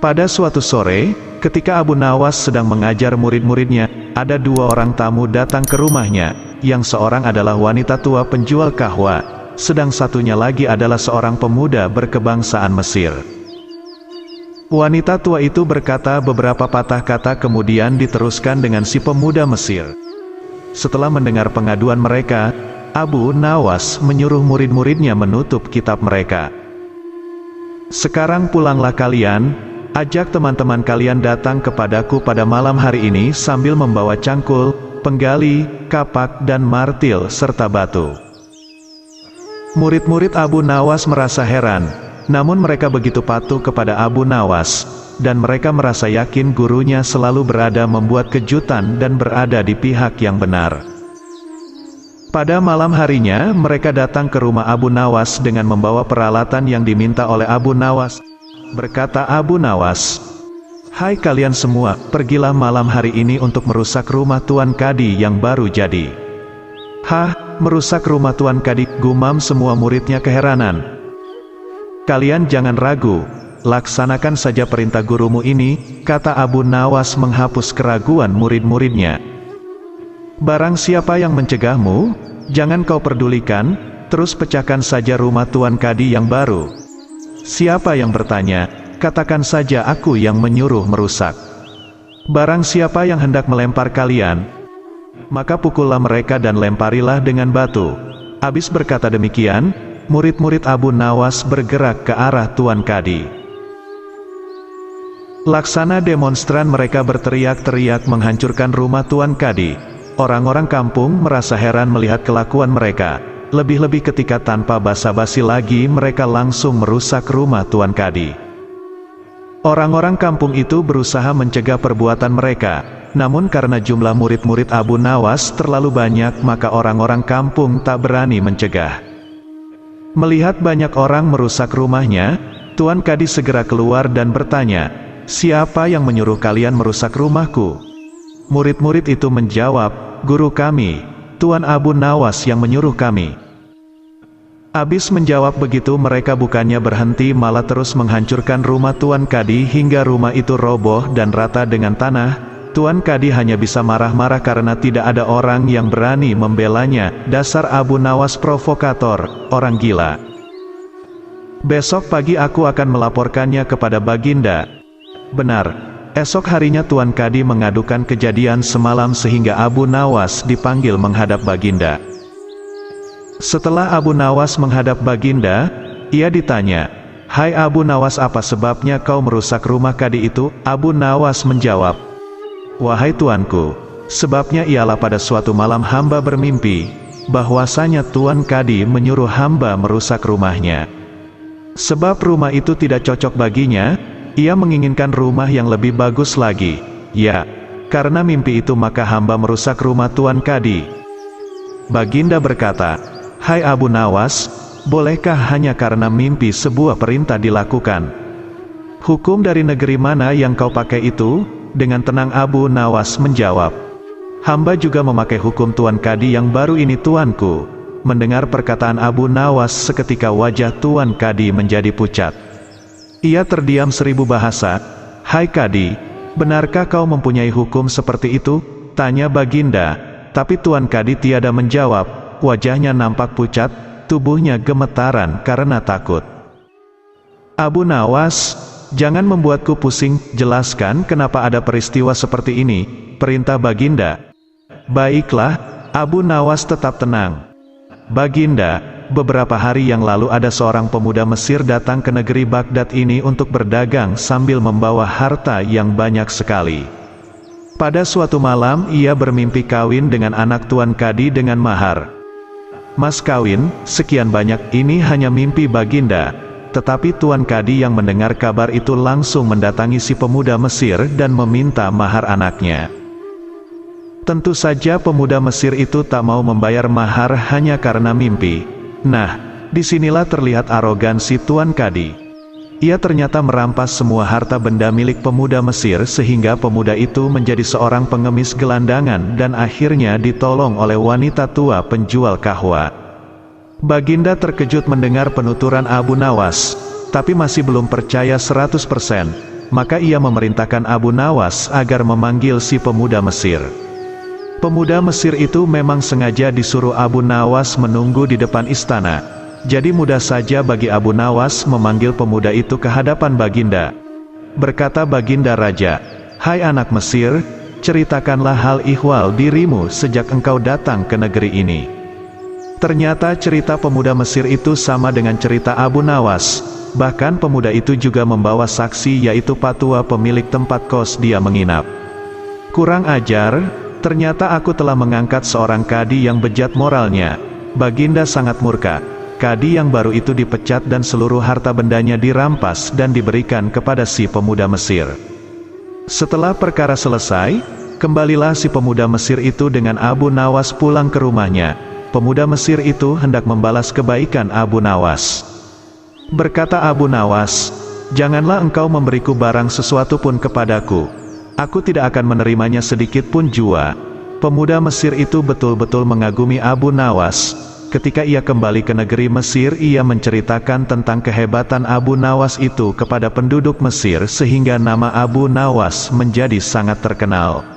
Pada suatu sore, ketika Abu Nawas sedang mengajar murid-muridnya, ada dua orang tamu datang ke rumahnya, yang seorang adalah wanita tua penjual kahwa, sedang satunya lagi adalah seorang pemuda berkebangsaan Mesir. Wanita tua itu berkata beberapa patah kata kemudian diteruskan dengan si pemuda Mesir. Setelah mendengar pengaduan mereka, Abu Nawas menyuruh murid-muridnya menutup kitab mereka. "Sekarang pulanglah kalian, ajak teman-teman kalian datang kepadaku pada malam hari ini sambil membawa cangkul, penggali, kapak dan martil serta batu." Murid-murid Abu Nawas merasa heran, namun mereka begitu patuh kepada Abu Nawas, dan mereka merasa yakin gurunya selalu berada membuat kejutan dan berada di pihak yang benar. Pada malam harinya, mereka datang ke rumah Abu Nawas dengan membawa peralatan yang diminta oleh Abu Nawas. Berkata Abu Nawas, "Hai kalian semua, pergilah malam hari ini untuk merusak rumah Tuan Kadi yang baru jadi." "Hah, merusak rumah Tuan Kadi?" gumam semua muridnya keheranan. "Kalian jangan ragu, laksanakan saja perintah gurumu ini," kata Abu Nawas menghapus keraguan murid-muridnya. "Barang siapa yang mencegahmu, jangan kau pedulikan, terus pecahkan saja rumah Tuan Kadi yang baru. Siapa yang bertanya, katakan saja aku yang menyuruh merusak. Barang siapa yang hendak melempar kalian, maka pukullah mereka dan lemparilah dengan batu." Habis berkata demikian, murid-murid Abu Nawas bergerak ke arah Tuan Kadi. Laksana demonstran mereka berteriak-teriak menghancurkan rumah Tuan Kadi. Orang-orang kampung merasa heran melihat kelakuan mereka. Lebih-lebih ketika tanpa basa-basi lagi mereka langsung merusak rumah Tuan Kadi. Orang-orang kampung itu berusaha mencegah perbuatan mereka, namun karena jumlah murid-murid Abu Nawas terlalu banyak maka orang-orang kampung tak berani mencegah. Melihat banyak orang merusak rumahnya, Tuan Kadi segera keluar dan bertanya, "Siapa yang menyuruh kalian merusak rumahku?" Murid-murid itu menjawab, "Guru kami, Tuan Abu Nawas yang menyuruh kami." Habis menjawab begitu mereka bukannya berhenti malah terus menghancurkan rumah Tuan Kadi hingga rumah itu roboh dan rata dengan tanah. Tuan Kadi hanya bisa marah-marah karena tidak ada orang yang berani membelanya. Dasar Abu Nawas provokator, orang gila. "Besok pagi aku akan melaporkannya kepada Baginda." Benar, esok harinya Tuan Kadi mengadukan kejadian semalam sehingga Abu Nawas dipanggil menghadap Baginda. Setelah Abu Nawas menghadap Baginda, ia ditanya, "Hai Abu Nawas, apa sebabnya kau merusak rumah Kadi itu?" Abu Nawas menjawab, "Wahai tuanku, sebabnya ialah pada suatu malam hamba bermimpi, bahwasanya Tuan Kadi menyuruh hamba merusak rumahnya. Sebab rumah itu tidak cocok baginya, ia menginginkan rumah yang lebih bagus lagi. Ya, karena mimpi itu maka hamba merusak rumah Tuan Kadi." Baginda berkata, "Hai Abu Nawas, bolehkah hanya karena mimpi sebuah perintah dilakukan? Hukum dari negeri mana yang kau pakai itu?" Dengan tenang Abu Nawas menjawab, "Hamba juga memakai hukum Tuan Kadi yang baru ini tuanku." Mendengar perkataan Abu Nawas seketika wajah Tuan Kadi menjadi pucat. Ia terdiam 1000 bahasa. "Hai Kadi, benarkah kau mempunyai hukum seperti itu?" tanya Baginda. Tapi Tuan Kadi tiada menjawab. Wajahnya nampak pucat, tubuhnya gemetaran karena takut. "Abu Nawas, jangan membuatku pusing, jelaskan kenapa ada peristiwa seperti ini," perintah Baginda. "Baiklah," Abu Nawas tetap tenang. "Baginda, beberapa hari yang lalu ada seorang pemuda Mesir datang ke negeri Baghdad ini untuk berdagang sambil membawa harta yang banyak sekali. Pada suatu malam ia bermimpi kawin dengan anak Tuan Kadi dengan mahar. Mas kawin, sekian banyak." Ini hanya mimpi Baginda. Tetapi Tuan Kadi yang mendengar kabar itu langsung mendatangi si pemuda Mesir dan meminta mahar anaknya. Tentu saja pemuda Mesir itu tak mau membayar mahar hanya karena mimpi. Nah, disinilah terlihat arogansi Tuan Kadi. Ia ternyata merampas semua harta benda milik pemuda Mesir sehingga pemuda itu menjadi seorang pengemis gelandangan dan akhirnya ditolong oleh wanita tua penjual kahwa. Baginda terkejut mendengar penuturan Abu Nawas, tapi masih belum percaya 100%. maka ia memerintahkan Abu Nawas agar memanggil si pemuda Mesir. Pemuda Mesir itu memang sengaja disuruh Abu Nawas menunggu di depan istana. Jadi mudah saja bagi Abu Nawas memanggil pemuda itu ke hadapan Baginda. Berkata Baginda Raja, "Hai anak Mesir, ceritakanlah hal ihwal dirimu sejak engkau datang ke negeri ini." Ternyata cerita pemuda Mesir itu sama dengan cerita Abu Nawas. Bahkan pemuda itu juga membawa saksi, yaitu Patua, pemilik tempat kos dia menginap. "Kurang ajar, ternyata aku telah mengangkat seorang kadi yang bejat moralnya." Baginda sangat murka. Kadi yang baru itu dipecat dan seluruh harta bendanya dirampas dan diberikan kepada si pemuda Mesir. Setelah perkara selesai, kembalilah si pemuda Mesir itu dengan Abu Nawas pulang ke rumahnya. Pemuda Mesir itu hendak membalas kebaikan Abu Nawas. Berkata Abu Nawas, "Janganlah engkau memberiku barang sesuatu pun kepadaku. Aku tidak akan menerimanya sedikit pun jua." Pemuda Mesir itu betul-betul mengagumi Abu Nawas. Ketika ia kembali ke negeri Mesir, ia menceritakan tentang kehebatan Abu Nawas itu kepada penduduk Mesir sehingga nama Abu Nawas menjadi sangat terkenal.